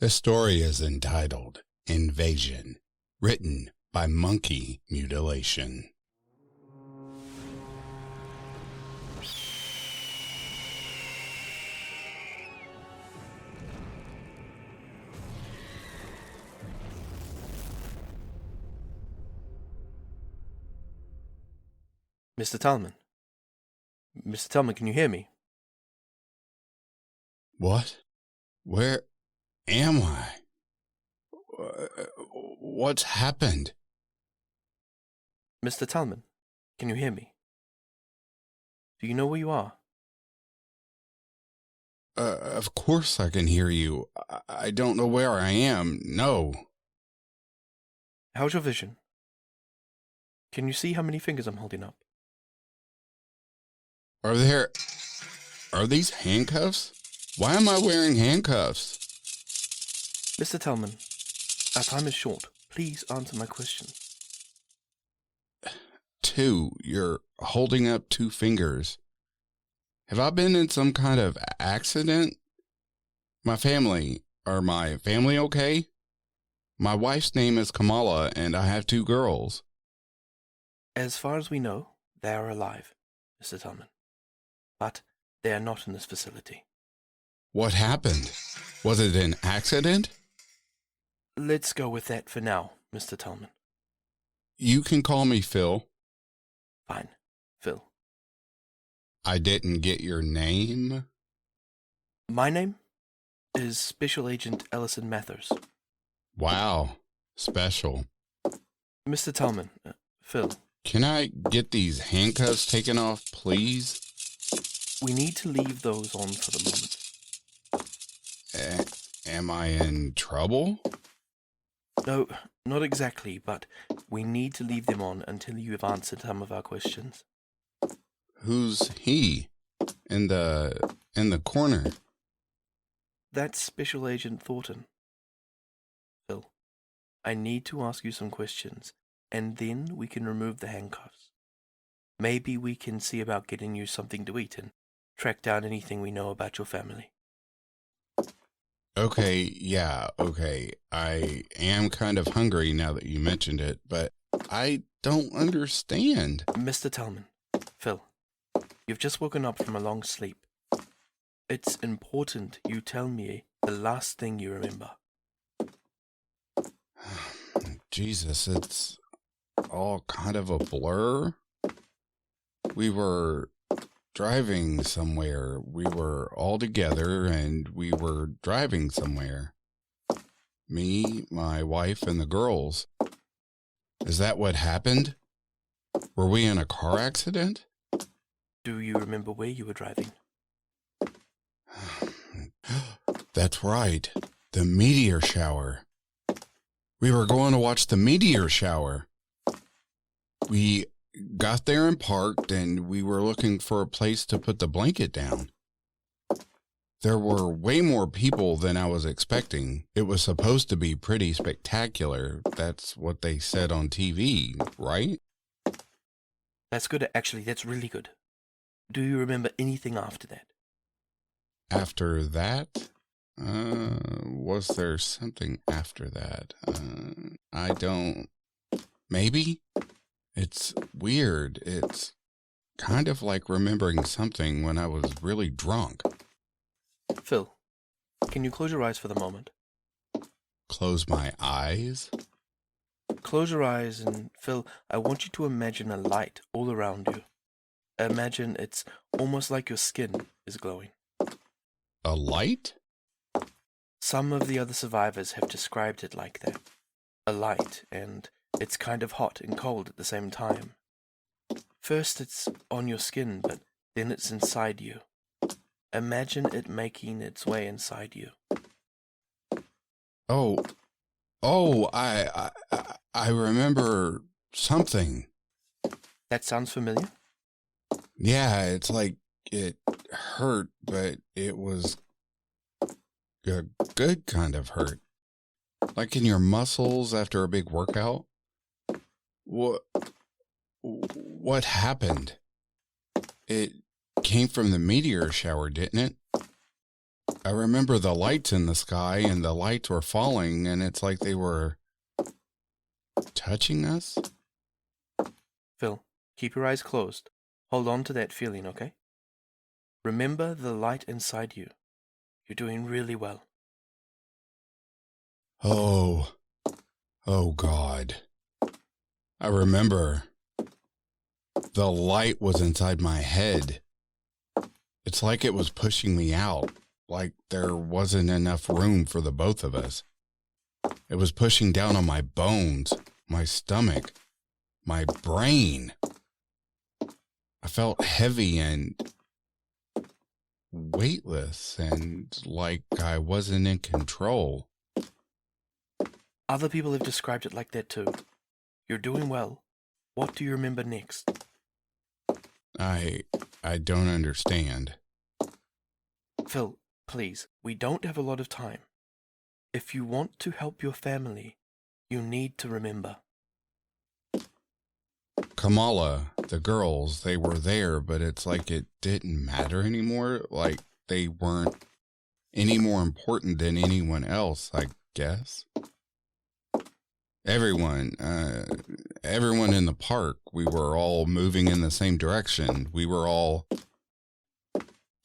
The story is entitled Invasion, written by Monkey Mutilation. Mr. Talman? Mr. Talman, can you hear me? What? Where am I? What's happened? Mr. Talman, can you hear me? Do you know where you are? Of course I can hear you. I don't know where I am. No. How's your vision? Can you see how many fingers I'm holding up? Are these handcuffs? Why am I wearing handcuffs? Mr. Talman, our time is short. Please answer my question. You're holding up 2 fingers. Have I been in some kind of accident? My family okay? My wife's name is Kamala and I have 2 girls. As far as we know, they are alive, Mr. Talman. But they are not in this facility. What happened? Was it an accident? Let's go with that for now, Mr. Talman. You can call me Phil. Fine, Phil. I didn't get your name. My name is Special Agent Ellison Mathers. Wow, special. Mr. Talman, Phil. Can I get these handcuffs taken off, please? We need to leave those on for the moment. Am I in trouble? No, not exactly, but we need to leave them on until you have answered some of our questions. Who's he in the corner? That's Special Agent Thornton. Phil, I need to ask you some questions, and then we can remove the handcuffs. Maybe we can see about getting you something to eat and track down anything we know about your family. Okay, I am kind of hungry now that you mentioned it, but I don't understand. Mr. Talman, Phil, you've just woken up from a long sleep. It's important you tell me the last thing you remember. Jesus, it's all kind of a blur. We were driving somewhere. We were all together and we were driving somewhere. Me, my wife, and the girls. Is that what happened? Were we in a car accident? Do you remember where you were driving? That's right. The meteor shower. We were going to watch the meteor shower. We got there and parked, and we were looking for a place to put the blanket down. There were way more people than I was expecting. It was supposed to be pretty spectacular. That's what they said on TV, right? That's good. Actually, that's really good. Do you remember anything after that? After that? Was there something after that? I don't... Maybe? It's weird. It's kind of like remembering something when I was really drunk. Phil, can you close your eyes for the moment? Close my eyes? Close your eyes and, Phil, I want you to imagine a light all around you. Imagine it's almost like your skin is glowing. A light? Some of the other survivors have described it like that. A light, and it's kind of hot and cold at the same time. First it's on your skin, but then it's inside you. Imagine it making its way inside you. I remember something. That sounds familiar? Yeah, it's like it hurt, but it was a good kind of hurt. Like in your muscles after a big workout. What happened? It came from the meteor shower, didn't it? I remember the lights in the sky, and the lights were falling, and it's like they were touching us. Phil, keep your eyes closed. Hold on to that feeling, okay? Remember the light inside you. You're doing really well. Oh God. I remember the light was inside my head. It's like it was pushing me out, like there wasn't enough room for the both of us. It was pushing down on my bones, my stomach, my brain. I felt heavy and weightless and like I wasn't in control. Other people have described it like that too. You're doing well. What do you remember next? I don't understand. Phil, please, we don't have a lot of time. If you want to help your family, you need to remember. Kamala, the girls, they were there, but it's like it didn't matter anymore. Like they weren't any more important than anyone else, I guess. Everyone in the park, we were all moving in the same direction.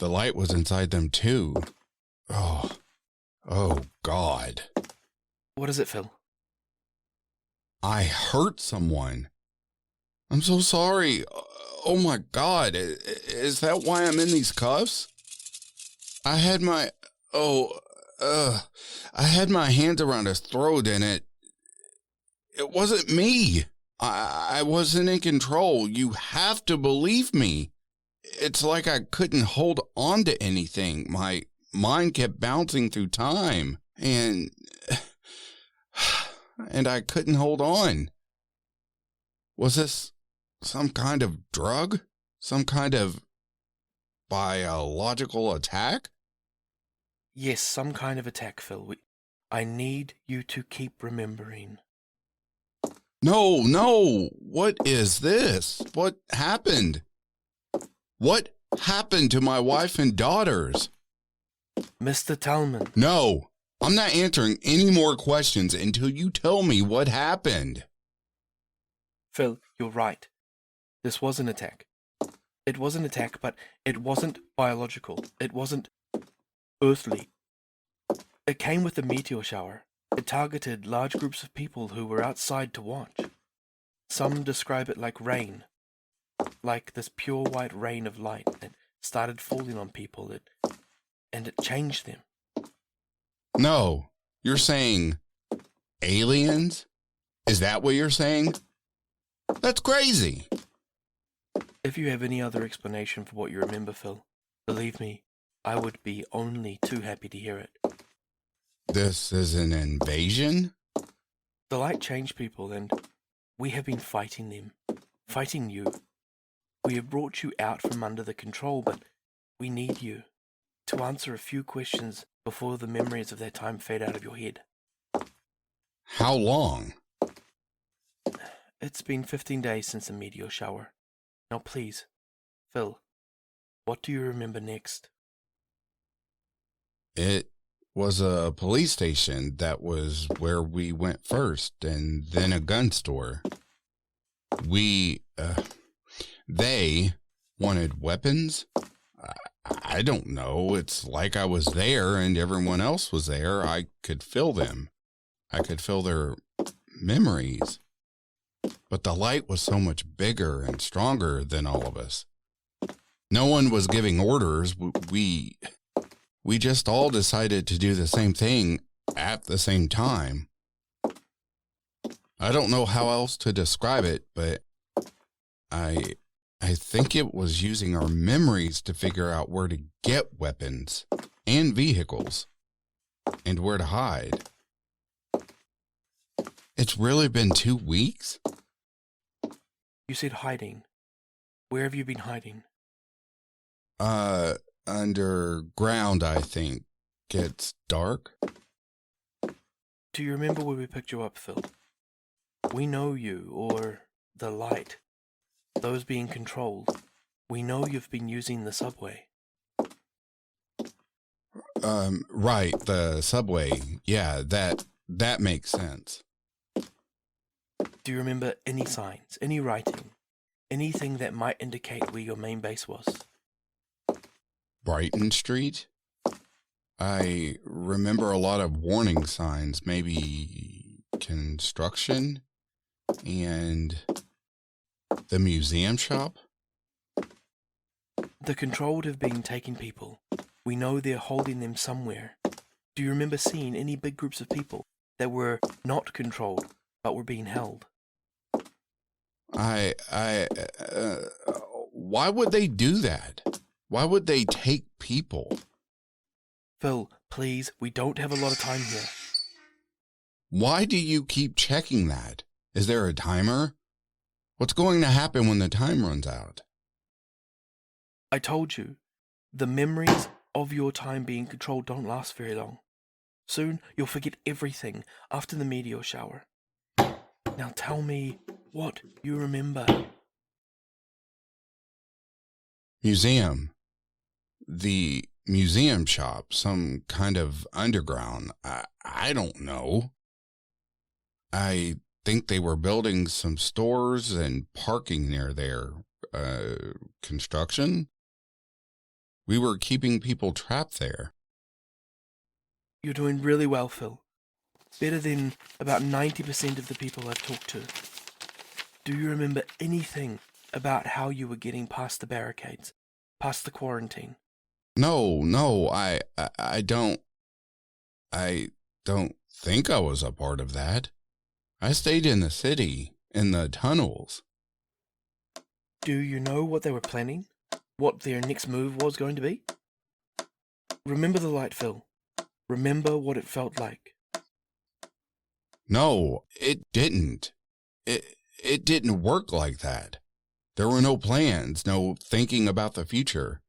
The light was inside them too. Oh God. What is it, Phil? I hurt someone. I'm so sorry. Oh my God. Is that why I'm in these cuffs? I had my hands around his throat and it wasn't me. I wasn't in control. You have to believe me. It's like I couldn't hold on to anything. My mind kept bouncing through time and I couldn't hold on. Was this some kind of drug? Some kind of biological attack? Yes, some kind of attack, Phil. I need you to keep remembering. No. What is this? What happened? What happened to my wife and daughters? Mr. Talman. No, I'm not answering any more questions until you tell me what happened. Phil, you're right. This was an attack. It was an attack, but it wasn't biological. It wasn't earthly. It came with a meteor shower. It targeted large groups of people who were outside to watch. Some describe it like rain, like this pure white rain of light that started falling on people, and it changed them. No, you're saying aliens? Is that what you're saying? That's crazy. If you have any other explanation for what you remember, Phil, believe me, I would be only too happy to hear it. This is an invasion? The light changed people, and we have been fighting them, fighting you. We have brought you out from under the control, but we need you to answer a few questions before the memories of that time fade out of your head. How long? It's been 15 days since the meteor shower. Now please, Phil, what do you remember next? It was a police station. That was where we went first, and then a gun store. They wanted weapons. I don't know. It's like I was there and everyone else was there. I could feel them. I could feel their memories. But the light was so much bigger and stronger than all of us. No one was giving orders. We just all decided to do the same thing at the same time. I don't know how else to describe it, but I think it was using our memories to figure out where to get weapons and vehicles and where to hide. It's really been 2 weeks? You said hiding. Where have you been hiding? Underground, I think. It's dark. Do you remember where we picked you up, Phil? We know you, or the light. Those being controlled. We know you've been using the subway. Right, the subway. Yeah, that makes sense. Do you remember any signs, any writing, anything that might indicate where your main base was? Brighton Street? I remember a lot of warning signs, maybe construction and the museum shop. The control would have been taking people. We know they're holding them somewhere. Do you remember seeing any big groups of people that were not controlled but were being held? Why would they do that? Why would they take people? Phil, please, we don't have a lot of time here. Why do you keep checking that? Is there a timer? What's going to happen when the time runs out? I told you, the memories of your time being controlled don't last very long. Soon you'll forget everything after the meteor shower. Now tell me what you remember. Museum. The museum shop, some kind of underground. I don't know. I think they were building some stores and parking near there. Construction? We were keeping people trapped there. You're doing really well, Phil. Better than about 90% of the people I've talked to. Do you remember anything about how you were getting past the barricades, past the quarantine? No, I don't think I was a part of that. I stayed in the city, in the tunnels. Do you know what they were planning? What their next move was going to be? Remember the light, Phil. Remember what it felt like. No, it didn't. It didn't work like that. There were no plans, no thinking about the future.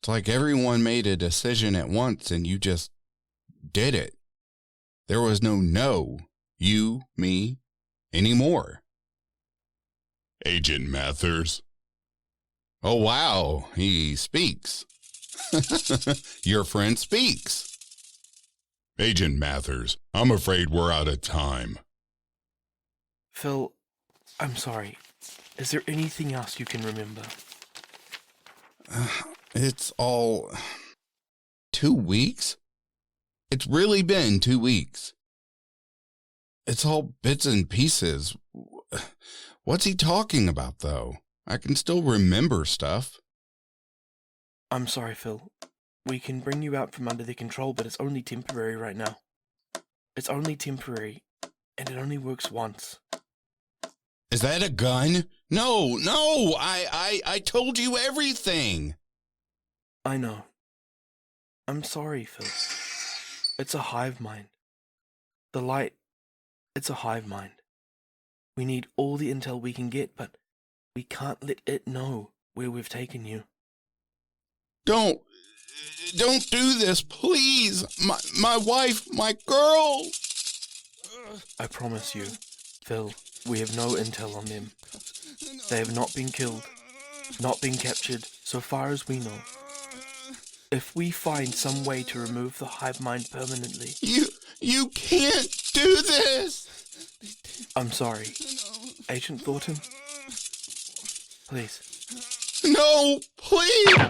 It's like everyone made a decision at once and you just did it. There was no, you, me, anymore. Agent Mathers. Oh, wow, he speaks. Your friend speaks. Agent Mathers, I'm afraid we're out of time. Phil, I'm sorry. Is there anything else you can remember? It's all 2 weeks? It's really been 2 weeks. It's all bits and pieces. What's he talking about, though? I can still remember stuff. I'm sorry, Phil. We can bring you out from under their control, but it's only temporary right now. It's only temporary, and it only works once. Is that a gun? No, I told you everything. I know. I'm sorry, Phil. It's a hive mind. The light, it's a hive mind. We need all the intel we can get, but we can't let it know where we've taken you. Don't do this, please. My wife, my girl. I promise you, Phil, we have no intel on them. They have not been killed, not been captured, so far as we know. If we find some way to remove the hive mind permanently... You can't do this! I'm sorry. Agent Thornton? Please. No, please!